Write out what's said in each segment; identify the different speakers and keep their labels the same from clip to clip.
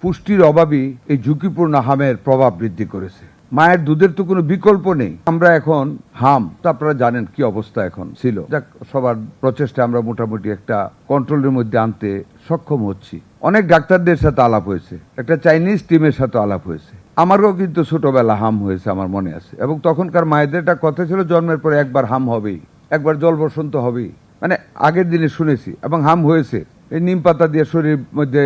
Speaker 1: পুষ্টির অভাবই এই ঝুঁকিপূর্ণ হামের প্রভাব বৃদ্ধি করেছে। মায়ের দুধের তো কোনো বিকল্প নেই। আমরা এখন হাম তো আপনারা জানেন কি অবস্থা এখন ছিল, যাক সবার প্রচেষ্টা আমরা মোটামুটি একটা কন্ট্রোলের মধ্যে আনতে সক্ষম হচ্ছি। অনেক ডাক্তারদের সাথে আলাপ হয়েছে, একটা চাইনিজ টিমের সাথে আলাপ হয়েছে। আমারও কিন্তু ছোটবেলা হাম হয়েছে, আমার মনে আছে। এবং তখনকার মায়েদের একটা কথা ছিল, জন্মের পরে একবার হাম হবেই, একবার জল বসন্ত হবেই। মানে আগের দিনে শুনেছি, এবং হাম হয়েছে। এই নিম পাতা দিয়ে শরীর মধ্যে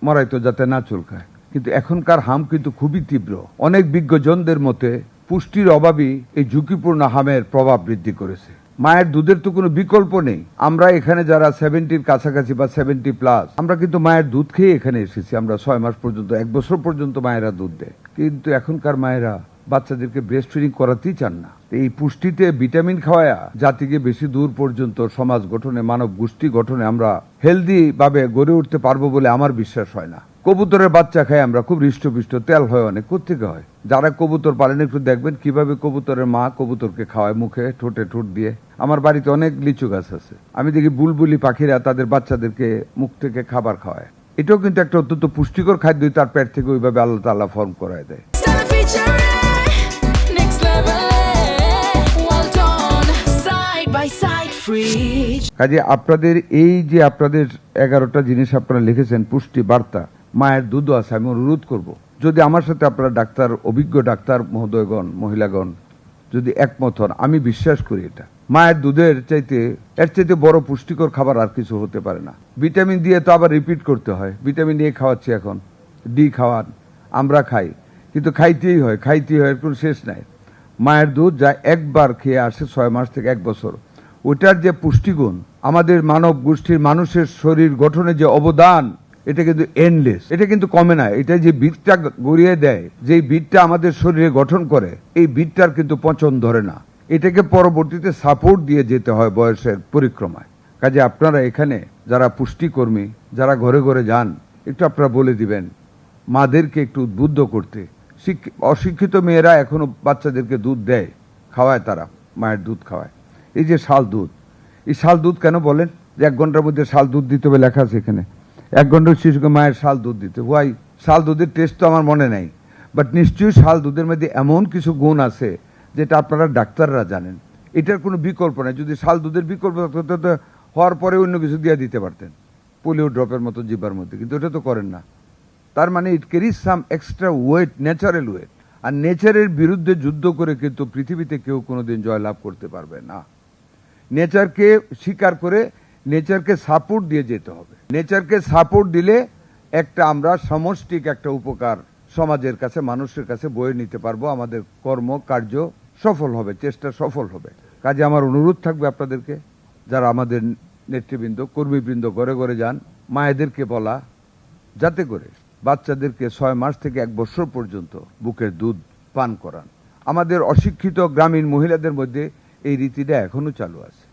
Speaker 1: মরাইতো যাতে না চুলকায়। কিন্তু এখনকার হাম কিন্তু খুবই তীব্র। অনেক বিজ্ঞজনদের মতে পুষ্টির অভাবই এই ঝুঁকিপূর্ণ হামের প্রভাব বৃদ্ধি করেছে। মায়ের দুধের তো কোনো বিকল্প নেই। আমরা এখানে যারা 70-র কাছাকাছি বা 70+, আমরা কিন্তু মায়ের দুধ খেয়ে এখানে এসেছি। আমরা 6 মাস পর্যন্ত, 1 বছর পর্যন্ত মায়েরা দুধ দেয়। কিন্তু এখনকার মায়েরা বাচ্চাদেরকে ব্রেস্ট ফিডিং করাতেই চান না। এই পুষ্টিতে ভিটামিন খাওয়ায়া জাতিকে বেশি দূর পর্যন্ত সমাজ গঠনে, মানব গোষ্ঠী গঠনে আমরা হেলদি ভাবে গড়ে উঠতে পারবো বলে আমার বিশ্বাস হয় না। কবুতরের বাচ্চা খাই আমরা, খুব হৃষ্টপুষ্ট, তেল হয় অনেক। কোত্থেকে হয়? যারা কবুতর পালেন একটু দেখবেন কিভাবে কবুতরের মা কবুতরকে খাওয়ায়, মুখে ঠোঁটে ঠোঁট দিয়ে। আমার বাড়িতে অনেক লিচু গাছ আছে, আমি দেখি বুলবুলি পাখিরা তাদের বাচ্চাদেরকে মুখ থেকে খাবার খাওয়ায়। এটাও কিন্তু একটা অত্যন্ত পুষ্টিকর খাদ্য, তার পেট থেকে ওইভাবে আল্লাহ তাআলা ফর্ম করায় দেয়। কাজে আপনাদের এই যে আপনাদের 11টা জিনিস আপনারা লিখেছেন পুষ্টি বার্তা, মায়ের দুধও আছে। আমি অনুরোধ করব, যদি আমার সাথে আপনারা ডাক্তার, অভিজ্ঞ ডাক্তার মহোদয়গণ, মহিলাগণ যদি একমত হন, আমি বিশ্বাস করি এটা মায়ের দুধের চাইতে, এর চাইতে বড় পুষ্টিকর খাবার আর কিছু হতে পারে না। ভিটামিন দিয়ে তো আবার রিপিট করতে হয়। ভিটামিন এ খাওয়াচ্ছি এখন, ডি খাওয়ান, আমরা খাই, কিন্তু খাইতেই হয়, এর কোনো শেষ নাই। মায়ের দুধ যা একবার খেয়ে আসে 6 মাস থেকে 1 বছর, ওটার যে পুষ্টিগুণ, আমাদের মানব গোষ্ঠীর মানুষের শরীর গঠনে যে অবদান, এটা কিন্তু এন্ডলেস। এটা কিন্তু কমে না। এটা যে বীজটা গড়িয়ে দেয়, যে বীজটা আমাদের শরীরে গঠন করে, এই বীজটার কিন্তু পচন ধরে না। এটাকে পরবর্তীতে সাপোর্ট দিয়ে যেতে হয় বয়সের পরিক্রমায়। কাজে আপনারা এখানে যারা পুষ্টিকর্মী, যারা ঘরে ঘরে যান, একটু আপনারা বলে দিবেন মাদেরকে একটু উদ্বুদ্ধ করতে। অশিক্ষিত মেয়েরা এখনো বাচ্চাদেরকে দুধ দেয়, খাওয়ায়, তারা মায়ের দুধ খাওয়ায়। এই যে শাল দুধ, এই শাল দুধ কেন বলেন যে 1 ঘন্টার মধ্যে শাল দুধ দিতে হবে, লেখা আছে এখানে 1 ঘন্টার শিশুকে মায়ের শাল দুধ দিতে। ওয়াই? শাল দুধের টেস্ট তো আমার মনে নাই, বাট নিশ্চয়ই শাল দুধের মধ্যে এমন কিছু গুণ আছে যেটা আপনারা ডাক্তাররা জানেন। এটার কোনো বিকল্প নাই। যদি শাল দুধের বিকল্প থাকতো, হওয়ার পরে অন্য কিছু দিয়ে দিতে পারতেন, পোলিও ড্রপের মতো জিবার মধ্যে, কিন্তু এটা তো করেন না। তার মানে it carries some extra weight, natural weight. আর নেচারের বিরুদ্ধে যুদ্ধ করে কিন্তু পৃথিবীতে কেউ কোনোদিন জয়লাভ করতে পারবে না। নেচারকে স্বীকার করে নেচারকে সাপোর্ট দিয়ে যেতে হবে। নেচারকে সাপোর্ট দিলে একটা আমরা সমষ্টিক একটা উপকার সমাজের কাছে, মানুষের কাছে বয়ে নিতে পারবো। আমাদের কর্ম কার্য সফল হবে, চেষ্টা সফল হবে। কাজে আমার অনুরোধ থাকবে আপনাদেরকে, যারা আমাদের নেতৃবৃন্দ, কর্মীবৃন্দ ঘরে ঘরে যান, মায়েদেরকে বলা যাতে করে বাচ্চাদেরকে 6 মাস থেকে 1 বছর পর্যন্ত বুকের দুধ পান করান। আমাদের অশিক্ষিত গ্রামীণ মহিলাদের মধ্যে এই রীতিটা এখনো চালু আছে।